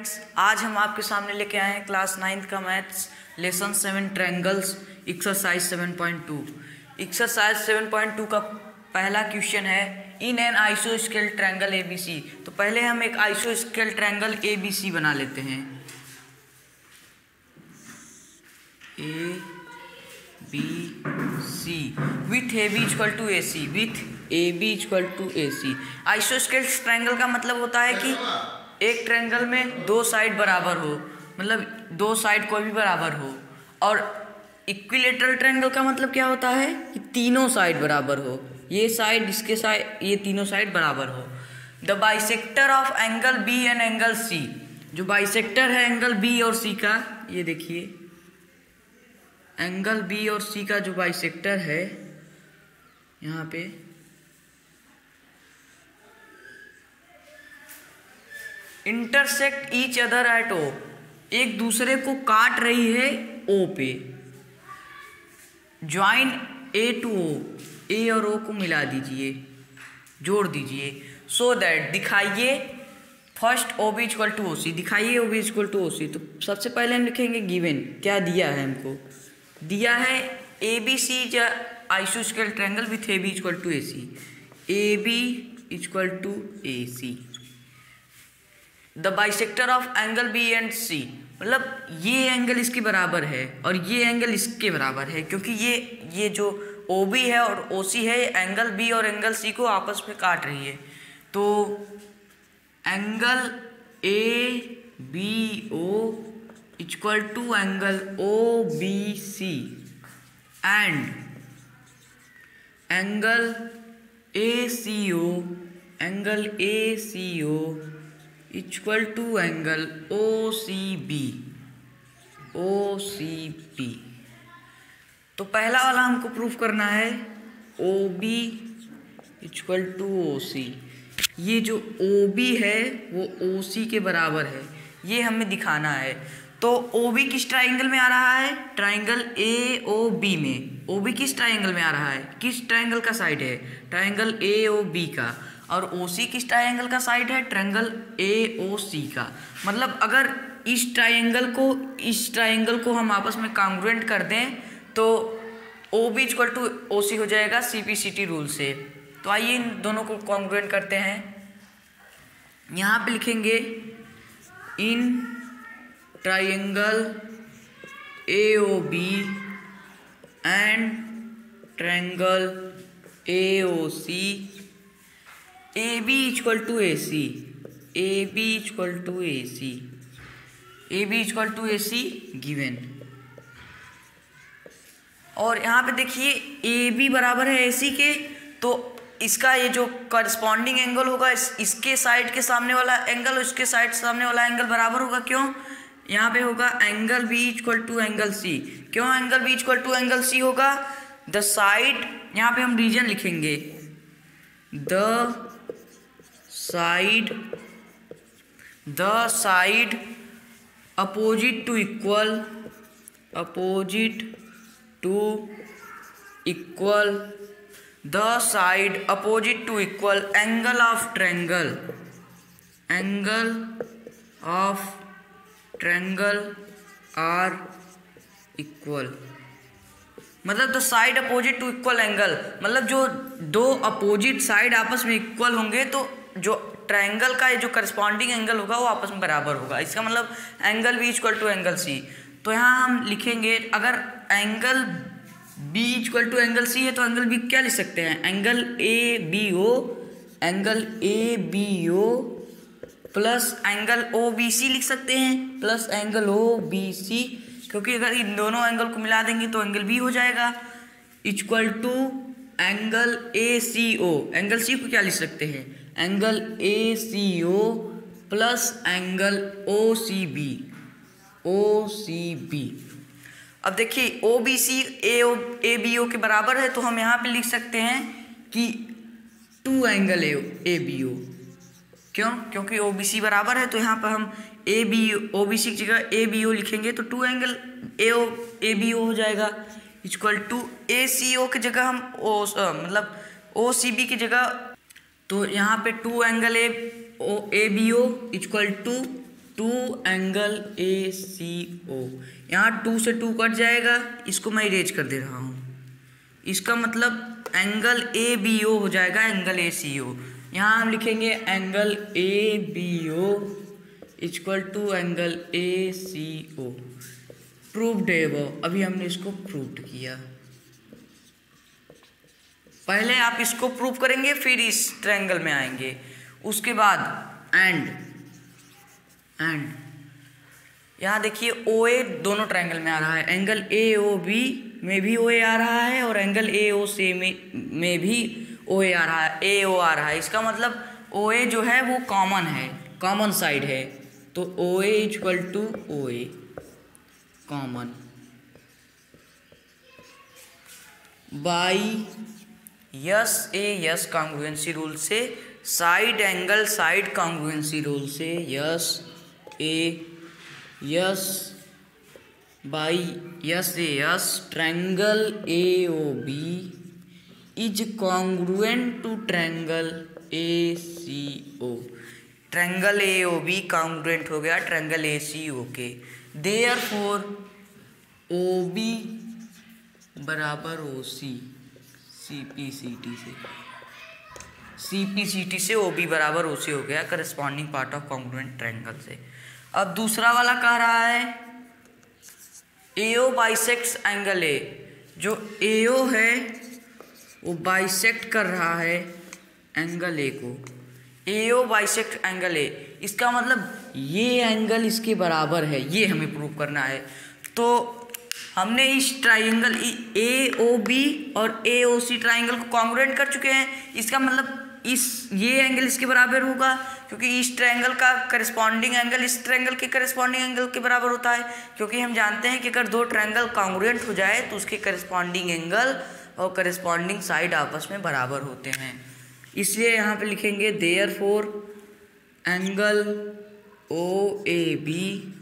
Friends, आज हम आपके सामने लेके आए हैं क्लास 9th का maths lesson 7 triangles exercise 7.2। Exercise 7.2 का पहला क्वेश्चन है इन एन आइसोस्केल ट्रायंगल ABC। तो पहले हम एक आइसोस्केल ट्रायंगल ABC बना लेते हैं। ABC with AB equal to AC, with AB equal to AC। आइसोस्केल ट्रायंगल का मतलब होता है कि एक ट्रायंगल में दो साइड बराबर हो, मतलब दो साइड कोई भी बराबर हो। और इक्विलेटरल ट्रायंगल का मतलब क्या होता है कि तीनों साइड बराबर हो, ये साइड इसके साइड, ये तीनों साइड बराबर हो। The bisector of angle B and angle C, जो बाइसेक्टर है एंगल B और C का, ये देखिए एंगल B और C का जो बाइसेक्टर है यहाँ पे, intersect each other at O, एक दूसरे को काट रही है O पे। Join A to O, A और O को मिला दीजिए, जोड़ दीजिए। सो दैट, दिखाइए first OB equal to OC, दिखाइए OB इक्वल टू OC। तो सबसे पहले हम लिखेंगे गिवन, क्या दिया है हमको, दिया है ABC आइसोस्केल triangle with AB equal to AC, AB equal to AC। The bisector of angle B and C, मतलब ये एंगल इसके बराबर है और ये एंगल इसके बराबर है, क्योंकि ये जो OB है और OC है, एंगल B और एंगल C को आपस में काट रही है। तो angle ABO equal to angle OBC and angle ACO equal to angle OCB। तो पहला वाला हमको प्रूफ करना है OB इक्वल टू OC। ये जो OB है वो OC के बराबर है, ये हमें दिखाना है। तो OB किस ट्राइंगल में आ रहा है, ट्राइंगल AOB में। OB किस ट्राइंगल में आ रहा है, किस ट्राइंगल का साइड है, ट्राइंगल AOB का। और OC किस ट्राइंगल का साइड है, ट्राइंगल AOC का। मतलब अगर इस ट्राइंगल को हम आपस में कॉन्ग्रुएंट कर दें तो OB इक्वल टू OC हो जाएगा CPCT रूल से। तो आइए इन दोनों को कॉन्ग्रुएंट करते हैं। यहाँ पे लिखेंगे in triangle AOB and triangle AOC AB equal to AC, AB equal to AC, AB equal to AC given. और यहाँ पे देखिए AB बराबर है AC के, तो इसका ये जो करस्पॉन्डिंग एंगल होगा इसके साइड के सामने वाला एंगल और इसके साइड सामने वाला एंगल बराबर होगा। क्यों, यहाँ पे होगा angle B equal to angle C। क्यों angle B equal to angle C होगा, द साइड, यहाँ पे हम रीजन लिखेंगे, the side opposite to equal the side opposite to equal angle of triangle are equal. मतलब the side opposite to equal angle, मतलब जो दो अपोजिट साइड आपस में इक्वल होंगे तो जो ट्रायंगल का जो करस्पॉन्डिंग एंगल होगा वो आपस में बराबर होगा। इसका मतलब angle B equal to angle C। तो यहाँ हम लिखेंगे, अगर angle B equal to angle C है तो एंगल B क्या लिख सकते हैं, angle ABO plus angle OBC लिख सकते हैं, प्लस एंगल OBC, क्योंकि अगर इन दोनों एंगल को मिला देंगे तो एंगल B हो जाएगा, equal to angle ACO। Angle C को क्या लिख सकते हैं, angle ACO plus angle OCB। अब देखिए OBC ABO के बराबर है, तो हम यहाँ पे लिख सकते हैं कि 2 एंगल ABO। क्यों, क्योंकि OBC बराबर है, तो यहाँ पर हम OBC की जगह ABO लिखेंगे तो 2 एंगल ABO हो जाएगा, इक्वल टू ACO की जगह हम मतलब OCB की जगह, तो यहाँ पे 2 angle ABO equal to to angle A C O. यहाँ 2 से 2 कट जाएगा, इसको मैं इरेज कर दे रहा हूँ। इसका मतलब एंगल ए बी ओ हो जाएगा एंगल ए सी ओ। यहाँ हम लिखेंगे angle A B O equal to angle A C O. Proved है वो, अभी हमने इसको प्रूव्ड किया। पहले आप इसको प्रूव करेंगे फिर इस ट्रायंगल में आएंगे। उसके बाद एंड यहाँ देखिए ओ ए दोनों ट्रायंगल में आ रहा है, एंगल ए ओ बी में भी ओ ए आ रहा है और एंगल ए ओ सी में भी ओ ए आ रहा है, ए ओ आ रहा है। इसका मतलब ओ ए जो है वो कॉमन है, कॉमन साइड है। तो O A equal to O A common by S A S congruency rule से, side angle side congruency rule से, S A S by S A S triangle A O B is congruent to triangle A C O. Triangle A O B congruent हो गया triangle A C ओ के। Therefore O B बराबर ओ सी, C P C T से O B बराबर ओ सी हो गया corresponding part of congruent triangle से। अब दूसरा वाला कह रहा है ए ओ बाइसेक्ट्स एंगल ए। जो ए ओ है वो बाइसेक्ट कर रहा है एंगल ए को, ए ओ बाइसेक्ट एंगल ए। इसका मतलब ये एंगल इसके बराबर है, ये हमें प्रूव करना है। तो हमने इस ट्राइंगल ए ओ बी और ए ओ सी ट्राइंगल को कॉन्ग्रुएंट कर चुके हैं। इसका मतलब ये एंगल इसके बराबर होगा, क्योंकि इस ट्रायंगल का करस्पॉन्डिंग एंगल इस ट्रायंगल के करस्पॉन्डिंग एंगल के बराबर होता है। क्योंकि हम जानते हैं कि अगर दो ट्रायंगल कॉन्ग्रुएंट हो जाए तो उसके करस्पॉन्डिंग एंगल और करस्पॉन्डिंग साइड आपस में बराबर होते हैं। इसलिए यहाँ पे लिखेंगे therefore angle O A B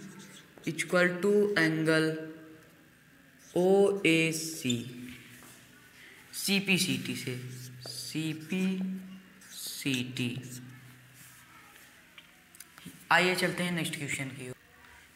equal to angle O A C, C P C T से, सी पी सी टी। आइए चलते हैं नेक्स्ट क्वेश्चन की ओर।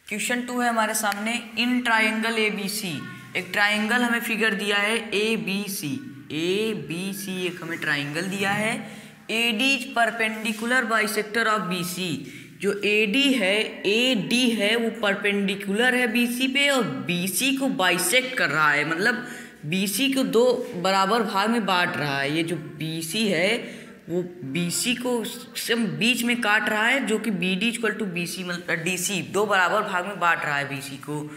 क्वेश्चन 2 है हमारे सामने। इन ट्राइंगल ए बी सी, एक ट्राइंगल हमें फिगर दिया है A B C, A B C एक हमें ट्राइंगल दिया है। A D perpendicular bisector of B C. जो ए डी है, ए डी है वो परपेंडिकुलर है बी सी पे और बी सी को बाइसेक्ट कर रहा है, मतलब बी सी को दो बराबर भाग में बांट रहा है। ये जो बी सी है वो बी सी को बीच में काट रहा है, जो कि B D equal to B C मतलब डी सी दो बराबर भाग में बांट रहा है बी सी को।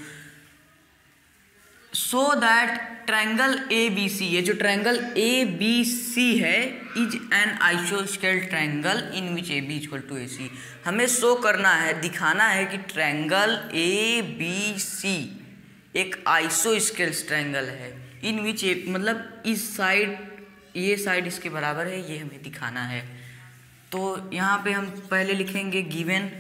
So that triangle A B C, ये जो ट्रायंगल ए बी सी है इज एन आइसोस्केल triangle in which A B equal to A C. हमें शो करना है, दिखाना है कि ट्रायंगल ए बी सी एक आइसोस्केल ट्रायंगल है इन विच ए, मतलब इस साइड ये साइड इसके बराबर है, ये हमें दिखाना है। तो यहाँ पे हम पहले लिखेंगे गिवन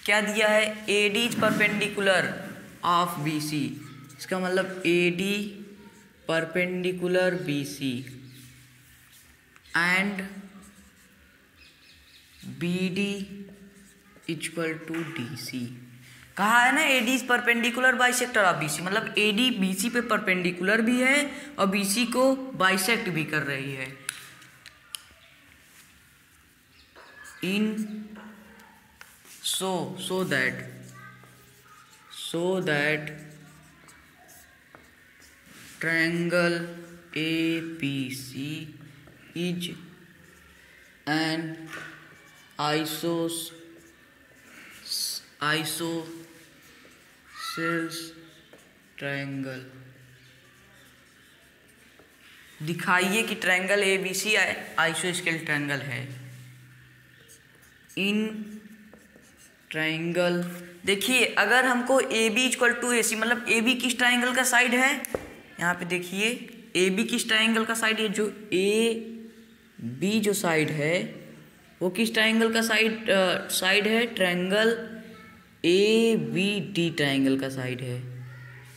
क्या दिया है, A D perpendicular of B C. इसका मतलब A D perpendicular B C and B D equal to D C. कहा है ना A D perpendicular bisector of B C, मतलब ए डी बी सी पे परपेंडिकुलर भी है और बी सी को बाइसेक्ट भी कर रही है। इन so that triangle ABC is an isosceles triangle। दिखाइए कि ट्रायंगल ABC आइसोस्केल ट्रायंगल है। इन ट्राइंगल देखिए, अगर हमको ए बी इक्वल टू ए सी, मतलब ए बी किस ट्राइंगल का साइड है, यहाँ पे देखिए ए बी किस ट्राइंगल का साइड है, जो ए बी जो साइड है वो किस ट्राइंगल का साइड है, triangle A B D triangle का साइड है।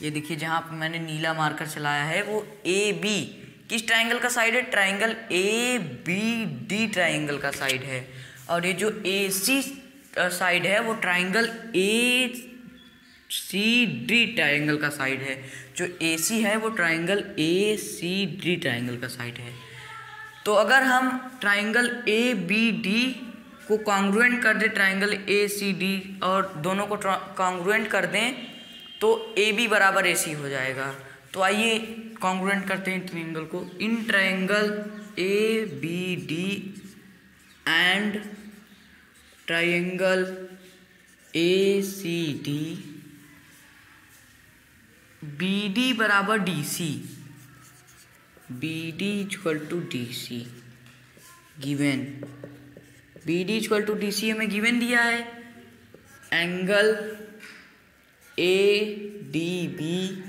ये देखिए जहाँ पे मैंने नीला मार्कर चलाया है वो ए बी किस ट्राइंगल का साइड है? Triangle A B D triangle का साइड है। और ये जो ए सी साइड है वो triangle A C D triangle का साइड है। जो ए सी है वो triangle A C D triangle का साइड है। तो अगर हम ट्राइंगल ए बी डी को कॉन्ग्रुएंट कर दें ट्राइंगल ए सी डी और दोनों को कॉन्ग्रुएंट कर दें तो ए बी बराबर ए सी हो जाएगा। तो आइए कॉन्ग्रुएंट करते हैं ट्राइंगल को। In triangle A B D and triangle A C D, B D बराबर D C, B D equal to D C given, B D equal to D C हमें गिवन दिया है। Angle A D B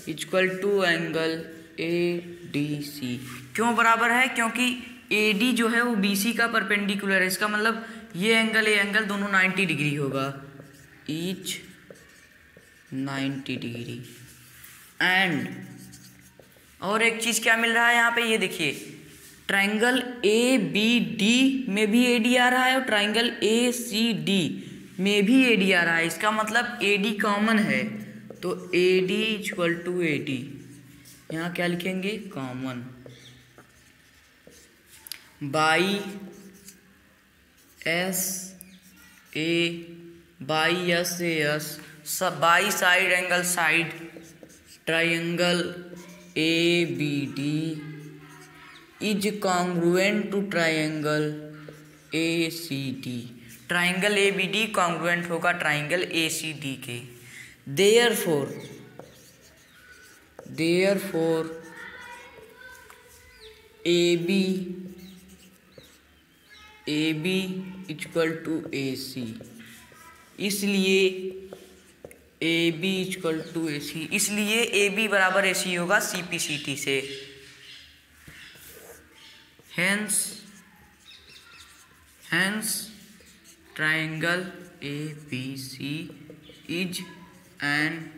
equal to angle A D C. क्यों बराबर है? क्योंकि A D जो है वो बी सी का परपेंडिकुलर है। इसका मतलब ये एंगल दोनों 90 डिग्री होगा, ईच 90 डिग्री। एंड और एक चीज़ क्या मिल रहा है यहाँ पे, ये देखिए ट्राइंगल ए बी डी में भी ए डी आ रहा है और ट्राइंगल ए सी डी में भी ए डी आ रहा है। इसका मतलब ए डी कॉमन है। तो A D equal to A D, यहाँ क्या लिखेंगे? Common by S A S सब by side angle side triangle A B D is congruent to triangle A C D. Triangle A B D congruent होगा triangle A C D के। Therefore A B equal to A C, इसलिए A B equal to A C, इसलिए A B बराबर A C होगा C P C T से। Hence triangle ABC is an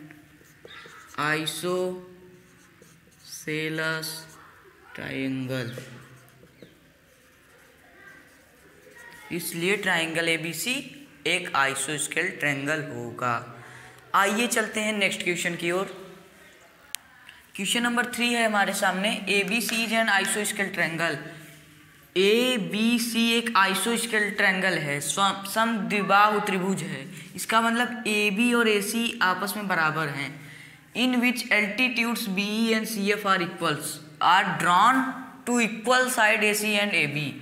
isosceles triangle। इसलिए triangle ABC एक आइसोस्केल triangle होगा। आइए चलते हैं नेक्स्ट क्वेश्चन की ओर। क्वेश्चन नंबर 3 है हमारे सामने। ABC इज एन आइसोस्केल ट्रायंगल। ABC एक आइसोस्केल ट्रायंगल है, समद्विबाहु त्रिभुज है। इसका मतलब AB और AC आपस में बराबर हैं। In which altitudes BE and CF are equals are drawn to equal side AC and AB।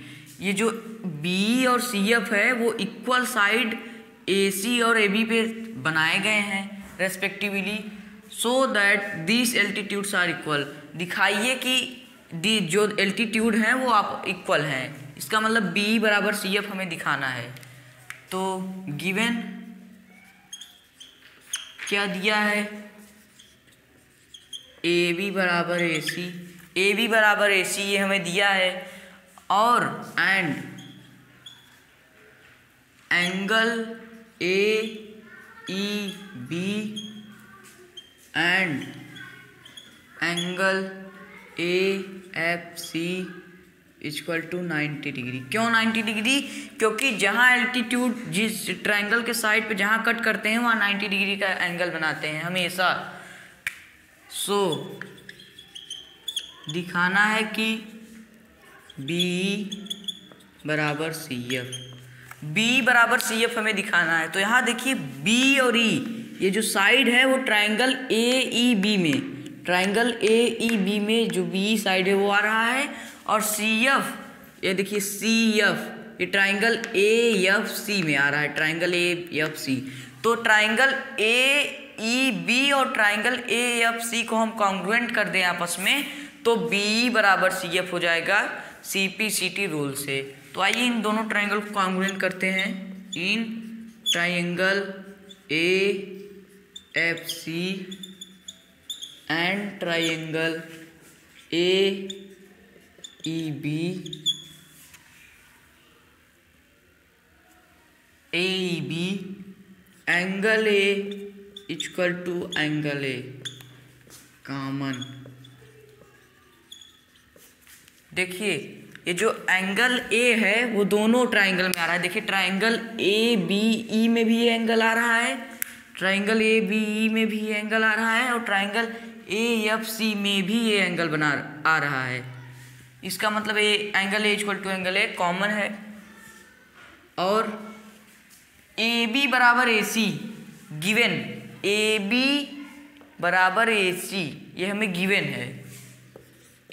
ये जो BE और CF है वो इक्वल साइड AC और AB पे बनाए गए हैं respectively, so that this altitudes are equal. दिखाइए कि दी जो एल्टीट्यूड हैं वो आप इक्वल हैं। इसका मतलब BE बराबर CF हमें दिखाना है। तो गिवन क्या दिया है? AB बराबर AC, AB बराबर AC ये हमें दिया है। और and angle AEB and angle AFC equal to 90 degree. क्यों 90 डिग्री? क्योंकि जहाँ एल्टीट्यूड जिस ट्रायंगल के साइड पे जहाँ कट करते हैं वहाँ 90 डिग्री का एंगल बनाते हैं हमेशा। सो दिखाना है कि BE बराबर CF, BE बराबर CF हमें दिखाना है। तो यहाँ देखिए B और E ये जो साइड है वो ट्रायंगल AEB में, ट्रायंगल AEB में जो BE साइड है वो आ रहा है। और CF ये देखिए CF ये ट्रायंगल AFC में आ रहा है, ट्रायंगल AFC। तो ट्रायंगल AEB और ट्रायंगल AFC को हम कॉन्ग्रुएंट कर दें आपस में तो BE बराबर CF हो जाएगा CPCT रूल से। तो आइए इन दोनों ट्रायंगल को कॉन्ग्रुएंट करते हैं। In triangle AFC and triangle AEB angle A equal to angle A common देखिए ये जो एंगल ए है वो दोनों ट्राइंगल में आ रहा है। देखिए ट्राइंगल ए बी ई में भी ये एंगल आ रहा है, ट्राइंगल ए बी ई में भी ये एंगल आ रहा है, और ट्राइंगल ए एफ सी में भी ये एंगल आ रहा है। इसका मतलब ये angle A equal to angle A common है। और ए बी बराबर A C given, A B बराबर ए सी ये हमें गिवन है।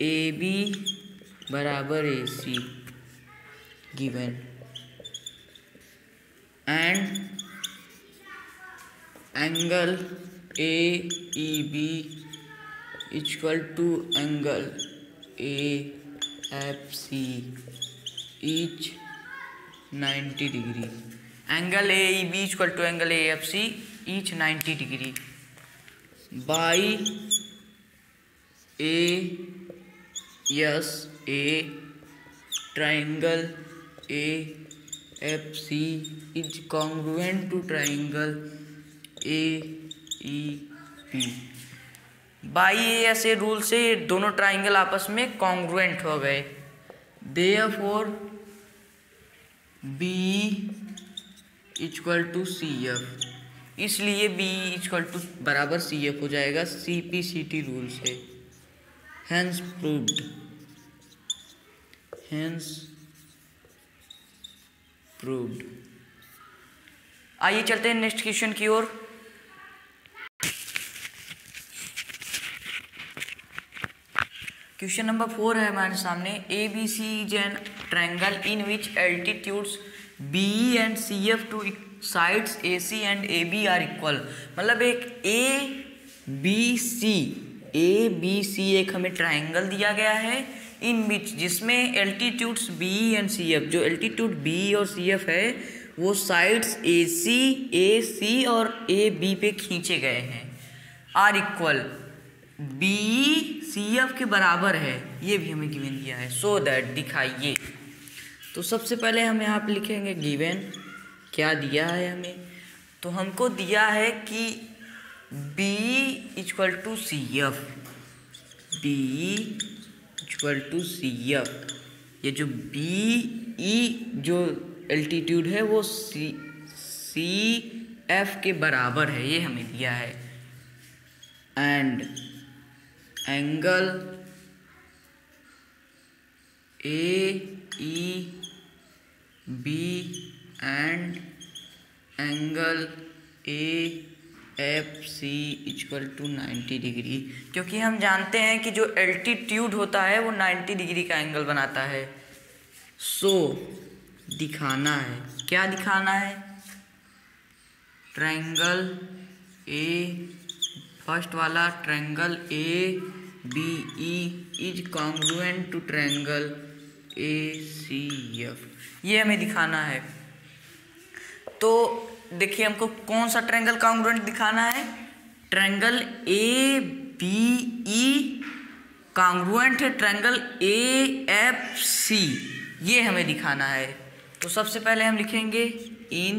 ए बी बराबर A C given and angle A E B equal to angle A F C each 90 degree. Angle A E B equal to angle A F C each 90 degree by A S A triangle A F C is congruent to triangle A E B. By A S A rule से दोनों ट्राइंगल आपस में congruent हो गए। Therefore B equal to C F, इसलिए B equal to बराबर C F हो जाएगा C P C T rule से। Hence proved, hence proved. आइए चलते हैं नेक्स्ट क्वेश्चन की ओर। क्वेश्चन नंबर 4 है हमारे सामने। A B C is an triangle in which altitudes B and C F to sides A C and A B are equal. मतलब एक ए बी सी एक हमें ट्रायंगल दिया गया है इन विच, जिसमें altitudes B and C F, जो altitude B और सी एफ है वो साइड्स ए सी और ए बी पे खींचे गए हैं, are equal, B C F के बराबर है, ये भी हमें गिवन दिया है। सो दैट दिखाइए। तो सबसे पहले हम यहाँ पे लिखेंगे गिवन क्या दिया है हमें। तो हमको दिया है कि B equal to C F, B equal to C F, ये जो बी ई जो एल्टीट्यूड है वो सी एफ के बराबर है, ये हमें दिया है। And angle A E B and angle A F C equal to 90 degree, क्योंकि हम जानते हैं कि जो एल्टीट्यूड होता है वो 90 डिग्री का एंगल बनाता है। सो दिखाना है, क्या दिखाना है, ट्रायंगल ए, फर्स्ट वाला triangle A B E is congruent to triangle A C F, ये हमें दिखाना है। तो देखिए हमको कौन सा ट्रायंगल कॉन्ग्रुएंट दिखाना है, triangle A B E congruent है ट्रायंगल ए एफ सी, ये हमें दिखाना है। तो सबसे पहले हम लिखेंगे in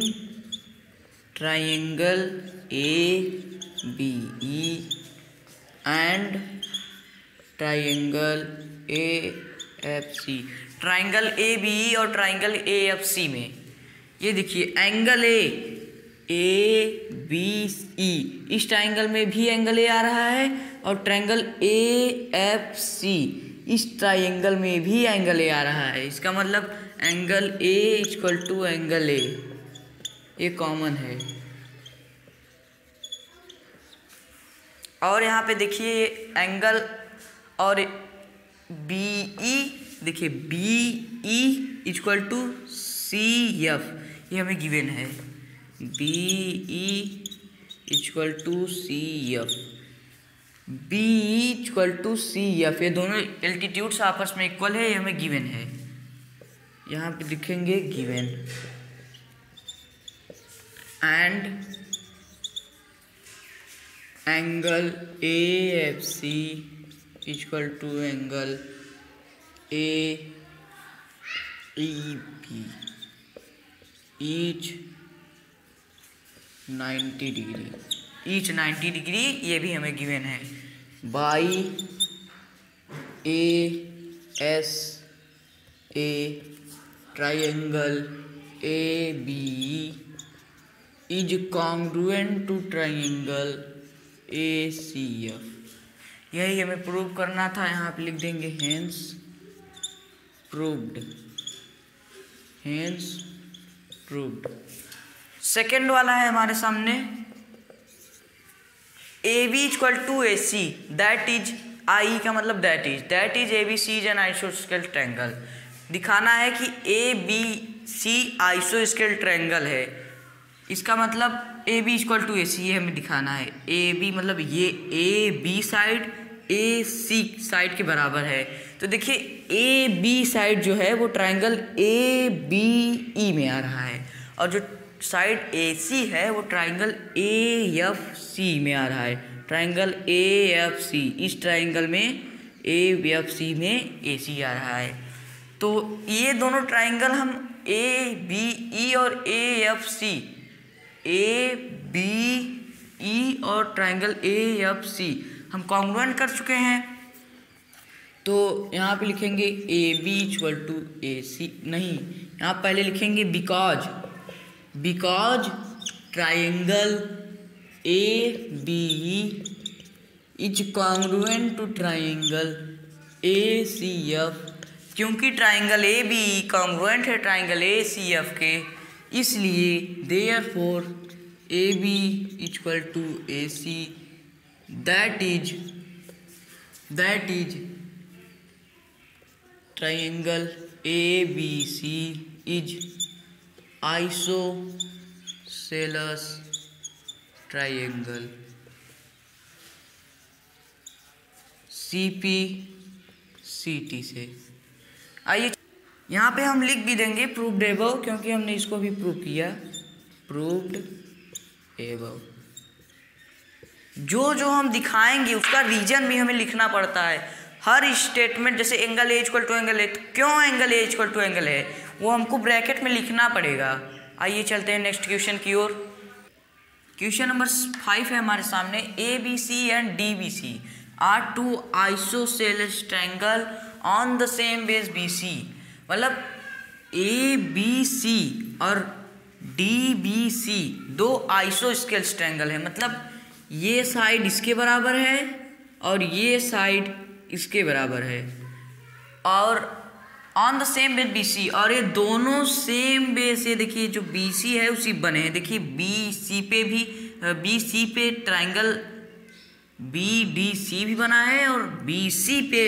triangle A B E and triangle A F C, triangle A B E और ट्रायंगल ए एफ सी में ये देखिए एंगल ए बी ई, इस ट्रायंगल में भी एंगल ए आ रहा है, और ट्रायंगल ए एफ सी इस ट्रायंगल में भी एंगल ए आ रहा है। इसका मतलब angle A equal to angle A, ये कॉमन है। और यहाँ पे देखिए एंगल और बी ई, देखिए B E equal to C F, ये हमें गिवन है, B E equal to C F, B equal to C F, ये दोनों एल्टीट्यूड्स आपस में इक्वल है, ये हमें गिवन है। यहाँ पे लिखेंगे given and angle A F C equal to angle A E B each 90 degree, each 90 degree, ये भी हमें गिवन है, by A S A triangle A B is congruent to triangle A C F. यही हमें prove करना था। यहाँ पे लिख देंगे hence proved, hence proved. Second वाला है हमारे सामने A B equal to A C, that is I का मतलब that is A B C is an आइसोस्केल ट्रायंगल। दिखाना है कि ए बी सी आइसोस्केल ट्रायंगल है। इसका मतलब A B equal to A C, ये हमें दिखाना है। ए बी मतलब ये A B side A C side के बराबर है। तो देखिए ए बी साइड जो है वो ट्रायंगल ए बी ई में आ रहा है, और जो साइड ए सी है वो ट्रायंगल ए एफ सी में आ रहा है। ट्रायंगल ए एफ सी, इस ट्रायंगल में ए एफ सी में ए सी आ रहा है। तो ये दोनों ट्रायंगल हम ए बी ई और ए एफ सी, ए बी ई और ट्रायंगल ए एफ सी हम कॉन्ग्रुएंट कर चुके हैं। तो यहाँ पे लिखेंगे A B equal to A C, नहीं यहाँ पहले लिखेंगे because triangle A B is congruent to triangle A C F. क्योंकि ट्रायंगल ए बी कॉन्ग्रुएंट है ट्रायंगल ए सी एफ के, इसलिए therefore A B equal to A C, that is triangle A B C is isosceles triangle C P C T से। आइए यहाँ पे हम लिख भी देंगे प्रूव्ड एबव, क्योंकि हमने इसको भी प्रूव किया। प्रूव्ड एबव, जो हम दिखाएंगे उसका रीजन भी हमें लिखना पड़ता है। हर स्टेटमेंट, जैसे angle A equal to angle A, तो क्यों angle A equal to angle है वो हमको ब्रैकेट में लिखना पड़ेगा। आइए चलते हैं नेक्स्ट क्वेश्चन की ओर। क्वेश्चन नंबर 5 है हमारे सामने। A B C and D B C are two isosceles triangle on the same base B C. मतलब ए बी सी और डी बी सी दो आइसोस्केल ट्रायंगल है। मतलब ये साइड इसके बराबर है और ये साइड इसके बराबर है, और on the same base B C, और ये दोनों सेम बेस, ये देखिए जो बी सी है उसी बने हैं। देखिए बी सी पे ट्रायंगल बी डी सी भी बना है और बी सी पे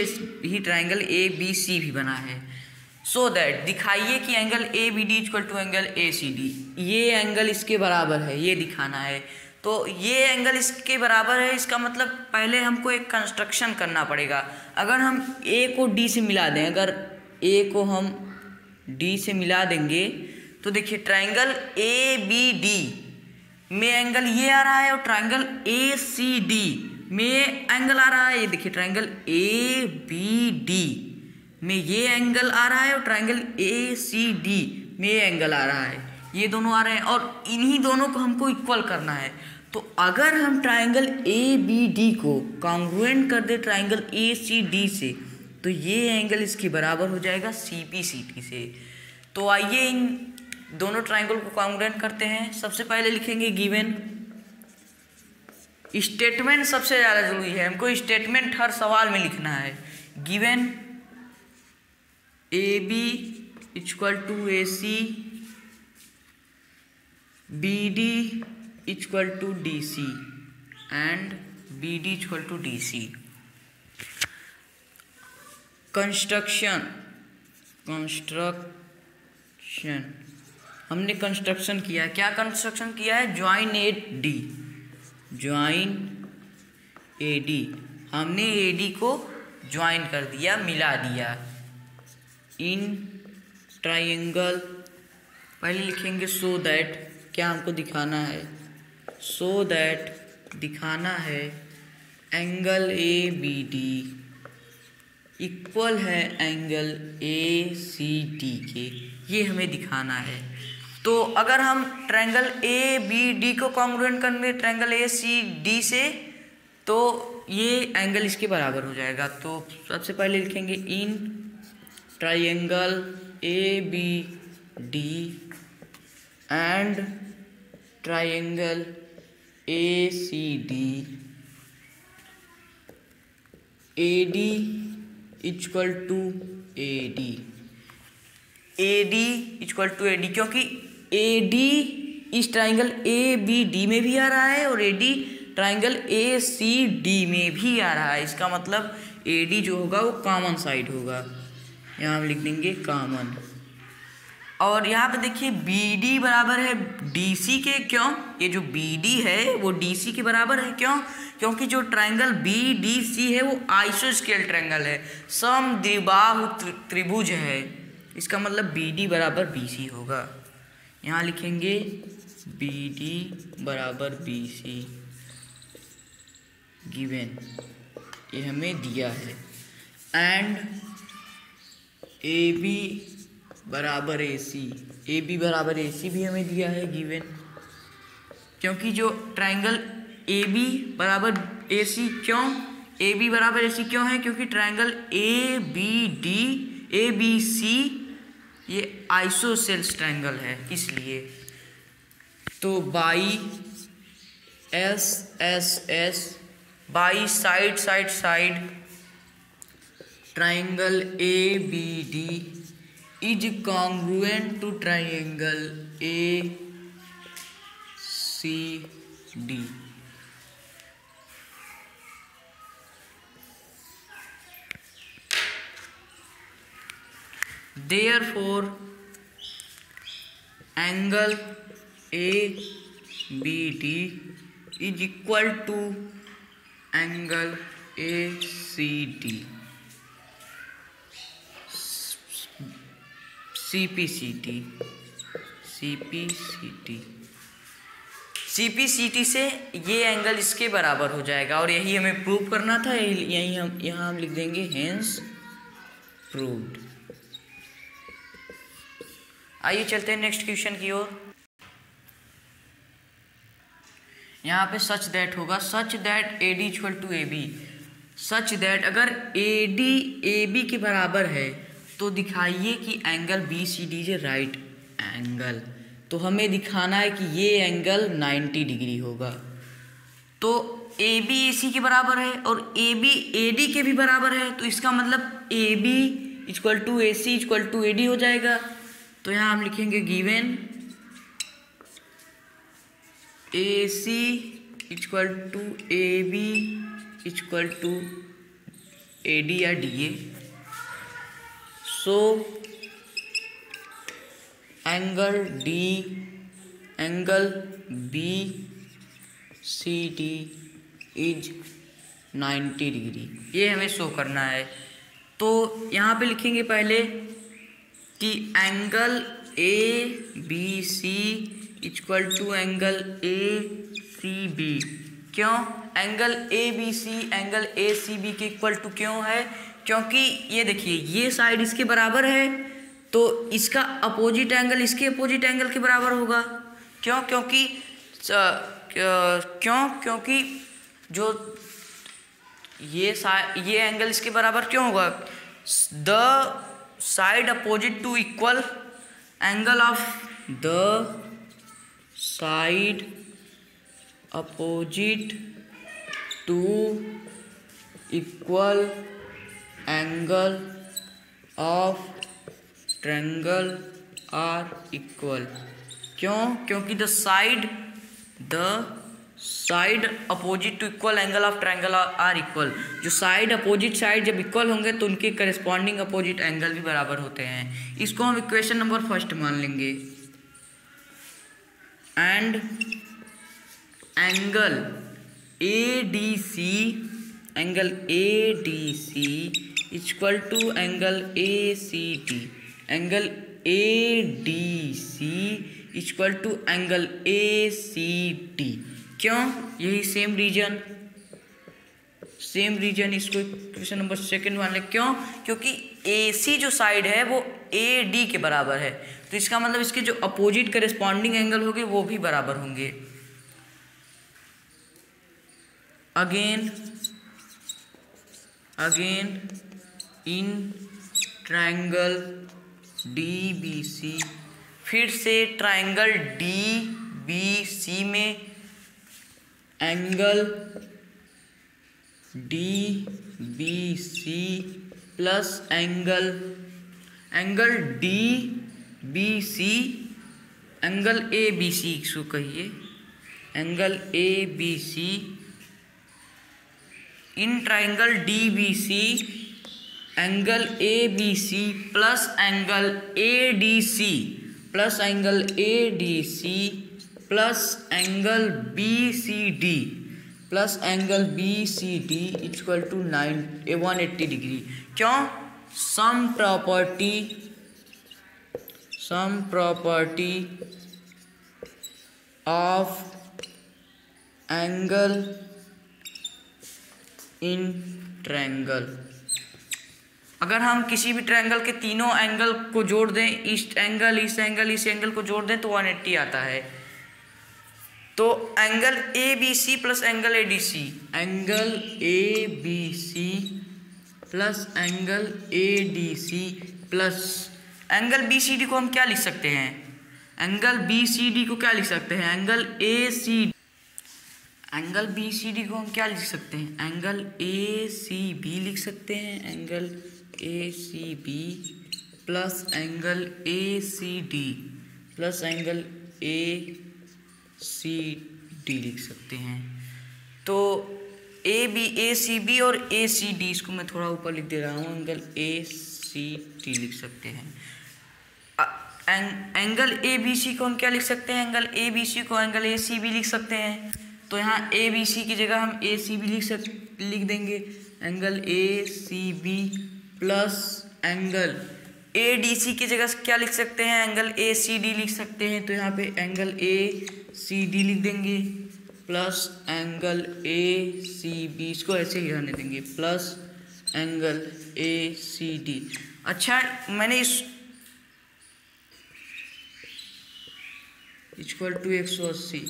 ही ट्रायंगल ए बी सी भी बना है। सो दैट दिखाइए कि angle A B D equal to angle A C D, ये एंगल इसके बराबर है, ये दिखाना है। तो ये एंगल इसके बराबर है, इसका मतलब पहले हमको एक कंस्ट्रक्शन करना पड़ेगा। अगर हम ए को डी से मिला दें, अगर ए को हम डी से मिला देंगे तो देखिए ट्रायंगल ए बी डी में एंगल ये आ रहा है और ट्रायंगल ए सी डी में एंगल आ रहा है। ये देखिए ट्रायंगल ए बी डी में ये एंगल आ रहा है और ट्रायंगल ए सी डी में ये एंगल आ रहा है। ये दोनों आ रहे हैं और इन्हीं दोनों को हमको इक्वल करना है। तो अगर हम ट्रायंगल ए बी डी को कॉन्ग्रुएंट कर दे ट्रायंगल ए सी डी से, तो ये एंगल इसके बराबर हो जाएगा सी पी सी टी से। तो आइए इन दोनों ट्रायंगल को कॉन्ग्रुएंट करते हैं। सबसे पहले लिखेंगे गिवन। स्टेटमेंट सबसे ज़्यादा जरूरी है, हमको स्टेटमेंट हर सवाल में लिखना है। Given A B equal to A C, B D equal to D C and B D equal to D C. Construction हमने कंस्ट्रक्शन किया। क्या कंस्ट्रक्शन किया है? Join A D, join A D, हमने ए डी को join कर दिया, मिला दिया इन ट्रायंगल। पहले लिखेंगे सो दैट, क्या हमको दिखाना है? सो दैट दिखाना है angle A B D equal है एंगल ए सी डी के, ये हमें दिखाना है। तो अगर हम ट्रायंगल ए बी डी को कॉन्ग्रुएंट करेंगे ट्रायंगल ए सी डी से, तो ये एंगल इसके बराबर हो जाएगा। तो सबसे पहले लिखेंगे in triangle ABD and triangle ACD, AD equal to AD, AD equal to AD, क्योंकि AD इस ट्राइंगल ABD में भी आ रहा है और AD ट्राइंगल ACD में भी आ रहा है। इसका मतलब AD जो होगा वो कॉमन साइड होगा, यहाँ हम लिख देंगे कॉमन। और यहाँ पे देखिए BD बराबर है DC के, क्यों? ये जो BD है वो DC के बराबर है, क्यों? क्योंकि जो ट्राइंगल BDC है वो आइसोस्केल ट्राइंगल है, समद्विबाहु त्रिभुज है। इसका मतलब BD बराबर BC होगा। यहाँ लिखेंगे BD बराबर BC गिवन, ये हमें दिया है। एंड AB बराबर AC, AB बराबर AC भी हमें दिया है गिवन, क्योंकि जो ट्राइंगल AB बराबर AC, क्यों AB बराबर AC क्यों है? क्योंकि ट्राइंगल ABD ABC ये आइसोसेल्स ट्राइंगल है, इसलिए। तो by SSS by side side side triangle ABD is congruent to triangle ACD. Therefore, angle ABD is equal to angle ACD. CPCT से ये एंगल इसके बराबर हो जाएगा और यही हमें प्रूव करना था। यही हम यहाँ हम लिख देंगे हेंस प्रूव्ड। आइए चलते हैं नेक्स्ट क्वेश्चन की ओर। यहाँ पे सच दैट होगा, such that AD equal to AB, such that अगर AD AB के बराबर है तो दिखाइए कि angle BCD is right angle. तो हमें दिखाना है कि ये एंगल 90 डिग्री होगा। तो AB AC के बराबर है और AB AD के भी बराबर है, तो इसका मतलब AB equal to AC equal to AD हो जाएगा। तो यहाँ हम लिखेंगे given AC equal to AB equal to AD या DA। So angle BCD is 90 degree, ये हमें शो करना है। तो यहाँ पे लिखेंगे पहले कि angle ABC equal to angle ACB। क्यों एंगल ABC एंगल ACB के इक्वल टू क्यों है? क्योंकि ये देखिए ये साइड इसके बराबर है तो इसका अपोजिट एंगल इसके अपोजिट एंगल के बराबर होगा। क्यों? क्योंकि जो ये एंगल इसके बराबर क्यों होगा? The side opposite to equal angle of the side opposite to equal angle of triangle are equal. क्यों? क्योंकि the side opposite to equal angle of triangle are equal. जो साइड अपोजिट साइड जब equal होंगे तो उनके corresponding opposite angle भी बराबर होते हैं। इसको हम इक्वेशन नंबर फर्स्ट मान लेंगे। And angle ADC equal to angle ACD, angle ADC equal to angle ACD। क्यों? यही सेम रीजन इसको क्वेश्चन नंबर सेकंड मान ले। क्यों? क्योंकि AC जो साइड है वो AD के बराबर है, तो इसका मतलब इसके जो अपोजिट करस्पॉन्डिंग एंगल होंगे वो भी बराबर होंगे। Again in triangle D B C, फिर से ट्रायंगल डी बी सी में angle D B C plus angle D B C, angle A B C इसको कहिए, angle A B C in triangle D B C, angle A B C plus angle A D C plus angle A D C plus angle B C D plus angle B C D equal to 180 degree. क्यों? Sum property of angle in triangle. अगर हम किसी भी triangle के तीनों angle को जोड़ दें, इस एंगल को जोड़ दें तो 180 आता है। तो angle A B C plus angle A D C, angle A B C plus angle A D C plus angle B C D को हम क्या लिख सकते हैं? एंगल बी सी डी को क्या लिख सकते हैं? एंगल बी सी डी को हम क्या लिख सकते हैं? एंगल ए सी बी लिख सकते हैं, angle A C B plus angle A C D plus angle A C D लिख सकते हैं। तो ए सी बी और ए सी डी, इसको मैं थोड़ा ऊपर लिख दे रहा हूँ, एंगल ए सी डी लिख सकते हैं। एंगल ए बी सी को हम क्या लिख सकते हैं? एंगल ए बी सी को एंगल ए सी बी लिख सकते हैं। तो यहाँ ए बी सी की जगह हम ए सी बी लिख देंगे, angle A C B plus angle A D C की जगह क्या लिख सकते हैं? एंगल ए सी डी लिख सकते हैं। तो यहाँ पे एंगल ए सी डी लिख देंगे plus angle A C B, इसको ऐसे ही रहने देंगे, plus angle A C D. अच्छा, मैंने इक्वल टू 180,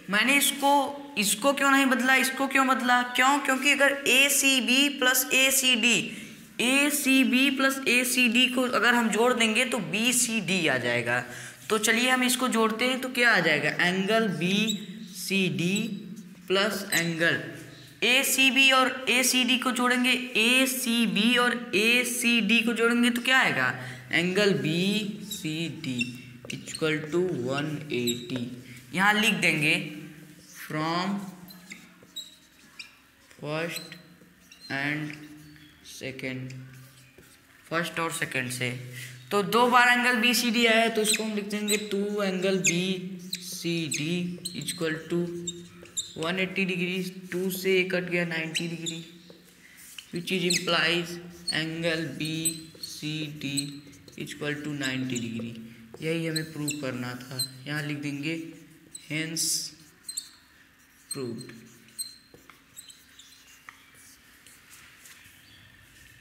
मैंने इसको क्यों नहीं बदला? इसको क्यों बदला? क्यों? क्योंकि अगर ए सी बी प्लस ए सी डी को अगर हम जोड़ देंगे तो बी सी डी आ जाएगा। तो चलिए हम इसको जोड़ते हैं, तो क्या आ जाएगा? Angle B C D plus angle A C B और ए सी डी को जोड़ेंगे, ए सी बी और ए सी डी को जोड़ेंगे तो क्या आएगा? Angle B C D equal to 180। यहाँ लिख देंगे फ्रॉम फर्स्ट और सेकेंड से। तो 2 बार एंगल बी सी डी आया है, तो इसको हम लिख देंगे 2 angle B C D equal to 180 degree. 2 से कट गया 90 degree, which is implies angle B C D equal to 90 degree. यही हमें प्रूव करना था। यहाँ लिख देंगे हेंस प्रूव्ड।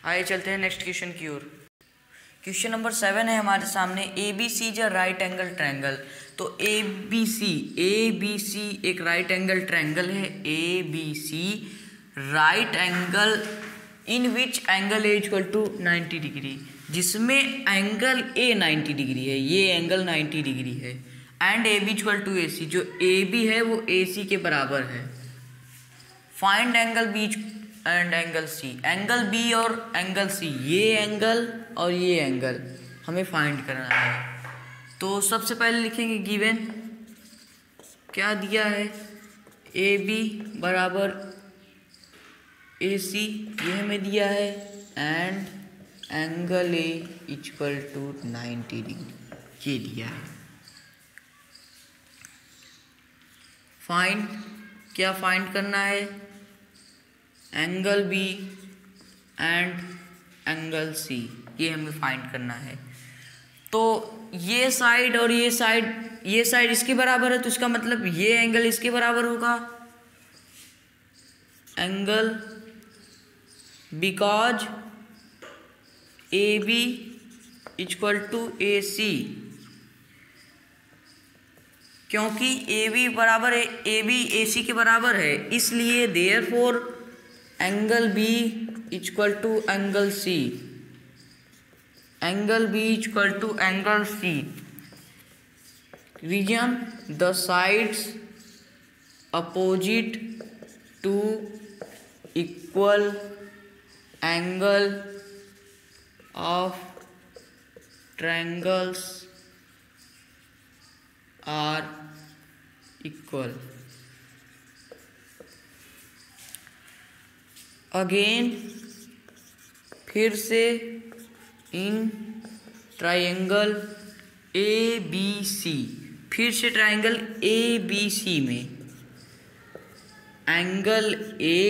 आइए चलते हैं नेक्स्ट क्वेश्चन की ओर। क्वेश्चन नंबर 7 है हमारे सामने, A B C is a right angle triangle. तो ए बी सी एक राइट एंगल ट्रायंगल है। A B C right angle in which angle A equal to 90 degree, जिसमें एंगल ए 90 डिग्री है, ये angle 90 degree है। And A B equal to A C, जो A B है वो ए सी के बराबर है। Find angle B and angle C. Angle B और एंगल सी, ये एंगल और ये एंगल हमें फाइंड करना है। तो सबसे पहले लिखेंगे गिवन क्या दिया है, ए बी बराबर ए सी, ये हमें दिया है, and angle A equal to 90 degree, ये दिया है। फाइंड, क्या फाइंड करना है? Angle B and angle C, ये हमें फाइंड करना है। तो ये साइड और ये साइड इसके बराबर है, तो इसका मतलब ये एंगल इसके बराबर होगा। Angle because A B equal to A C, क्योंकि ए बी बराबर है, ए बी ए सी के बराबर है, इसलिए therefore angle B equal to angle C angle B equal to angle C, reason the sides opposite to equal angle of triangles are equal. Again फिर से in triangle A B C, फिर से triangle A B C में angle A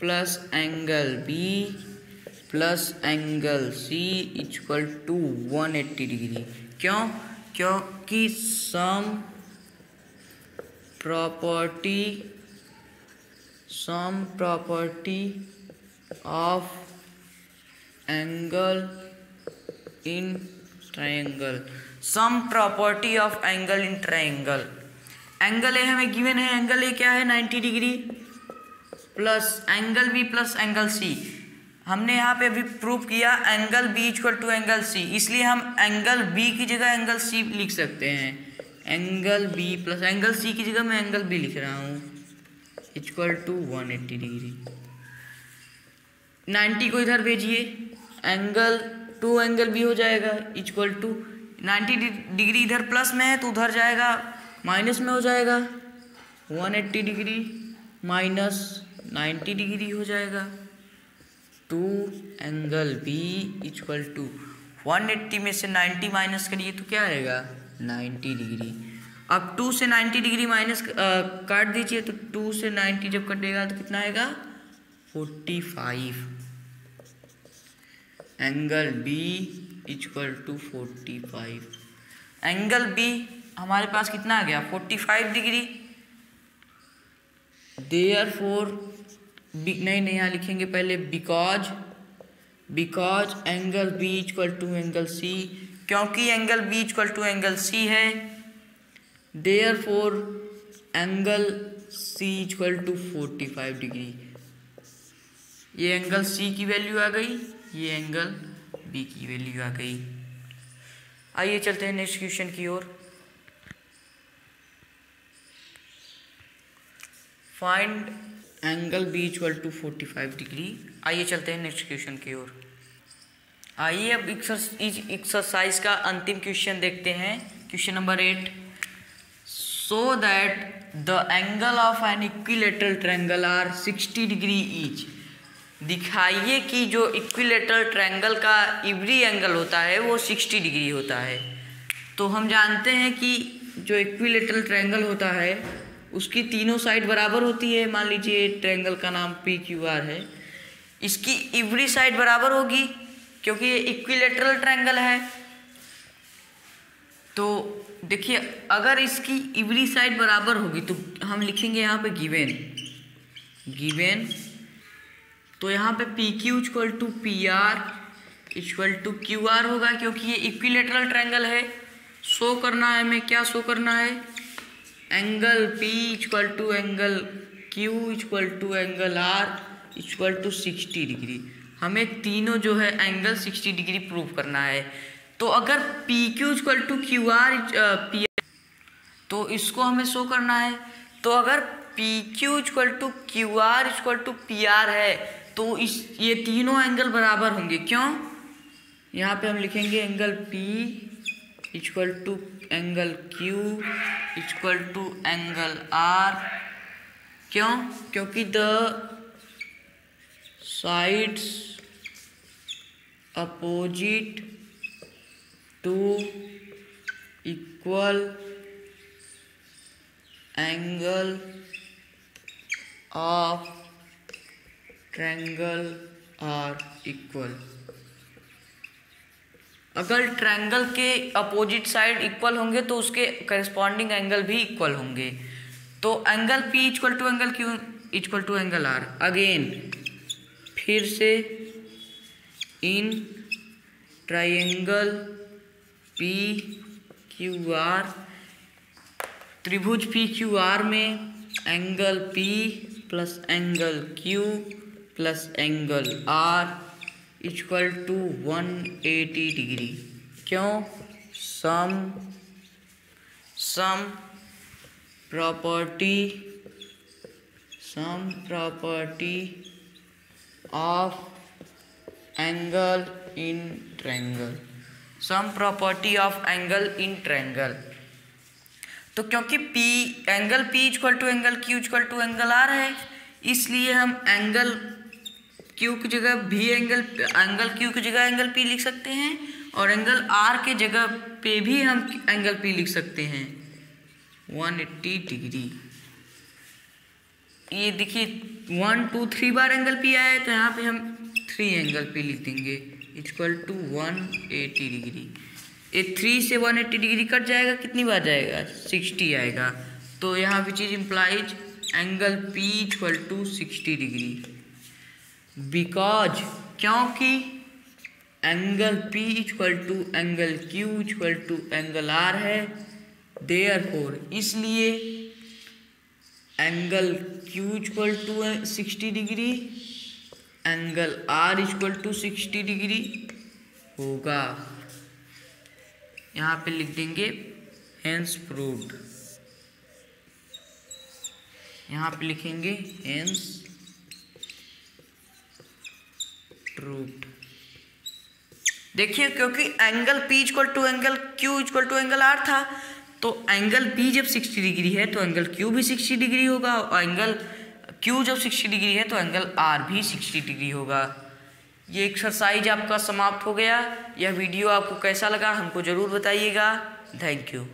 plus angle B plus angle C equal to 180 degree. क्यों? क्योंकि sum property of angle in triangle, sum property of angle in triangle. Angle A हमें given है, angle A क्या है 90 degree plus angle B plus angle C. हमने यहाँ पे अभी प्रूव किया angle B equal to angle C, इसलिए हम एंगल बी की जगह एंगल सी लिख सकते हैं। Angle B plus angle C की जगह मैं एंगल बी लिख रहा हूँ इक्वल टू 180 डिग्री। 90 को इधर भेजिए, एंगल टू एंगल बी हो जाएगा इक्वल टू 90 डिग्री इधर प्लस में है तो उधर जाएगा माइनस में हो जाएगा, 180 डिग्री माइनस 90 डिग्री हो जाएगा। Two angle B equal to 180 में से 90 माइनस करिए तो क्या आएगा 90 डिग्री। अब 2 से 90 डिग्री माइनस काट दीजिए तो 2 से 90 जब कटेगा तो कितना आएगा 45। Angle B equal to 45। Angle B हमारे पास कितना आ गया 45 डिग्री। देयरफॉर नहीं यहाँ लिखेंगे पहले because angle B equal to angle C, क्योंकि angle B equal to angle C है therefore angle C equal to 45 degree. ये एंगल सी की वैल्यू आ गई, ये एंगल बी की वैल्यू आ गई। आइए चलते हैं नेक्स्ट क्वेश्चन की ओर। Find angle B equal to 45 degree. आइए चलते हैं नेक्स्ट क्वेश्चन की ओर। आइए अब एक्सरसाइज का अंतिम क्वेश्चन देखते हैं, question number 8। Show that the angle of an equilateral triangle are 60 degree each. दिखाइए कि जो इक्विलैटरल ट्रायंगल का इवरी एंगल होता है वो 60 डिग्री होता है। तो हम जानते हैं कि जो इक्विलैटरल ट्रायंगल होता है उसकी तीनों साइड बराबर होती है। मान लीजिए ट्रायंगल का नाम PQR है, इसकी इवरी साइड बराबर होगी क्योंकि ये इक्विलैटरल ट्रायंगल है। तो देखिए अगर इसकी इवरी साइड बराबर होगी तो हम लिखेंगे यहाँ पे गिवेन तो यहाँ पे PQ equal to PR equal to QR होगा, क्योंकि ये इक्विलैटरल ट्रायंगल है। शो करना है हमें, क्या शो करना है, angle P equal to angle Q equal to angle R equal to 60 degree. हमें तीनों जो है एंगल 60 डिग्री प्रूव करना है। तो अगर PQ इक्वल टू QR तो इसको हमें शो करना है। तो अगर PQ equal to QR equal to PR है तो ये तीनों एंगल बराबर होंगे। क्यों? यहाँ पे हम लिखेंगे angle P equal to angle Q equal to angle R। क्यों? क्योंकि the sides opposite to equal angle of triangle are equal. अगर ट्रायंगल के अपोजिट साइड इक्वल होंगे तो उसके करस्पॉन्डिंग एंगल भी इक्वल होंगे। तो angle P equal to angle Q equal to angle R। Again फिर से इन ट्रायंगल PQR त्रिभुज PQR में angle P plus angle Q plus angle R equal to 180 degree. क्यों? Sum property of angle in triangle. Sum property of angle in triangle. तो क्योंकि angle P equal to angle Q equal to angle R है, इसलिए हम angle Q की जगह angle Q की जगह एंगल P लिख सकते हैं और एंगल R के जगह पे भी हम एंगल P लिख सकते हैं 180 डिग्री। ये देखिए 1 2 3 बार एंगल P आया है, तो यहाँ पे हम 3 एंगल P लिख देंगे इक्वल टू 180 डिग्री। ये 3 से 180 डिग्री कट जाएगा, कितनी बार जाएगा? 60 आएगा। तो यहाँ which is implies angle P equal to 60 degree. Because क्योंकि angle P equal to angle Q equal to angle R है, देयरफॉर इसलिए angle Q equal to 60 degree, angle R equal to 60 degree होगा। यहाँ पे लिख देंगे हेंस प्रूव्ड। यहाँ पे लिखेंगे हेंस प्रूव्ड। देखिए क्योंकि angle P equal to angle Q equal to angle R था, तो एंगल P जब 60 डिग्री है तो एंगल Q भी 60 डिग्री होगा, और एंगल Q जब 60 डिग्री है तो एंगल R भी 60 डिग्री होगा। ये एक्सरसाइज आपका समाप्त हो गया। यह वीडियो आपको कैसा लगा हमको ज़रूर बताइएगा। Thank you.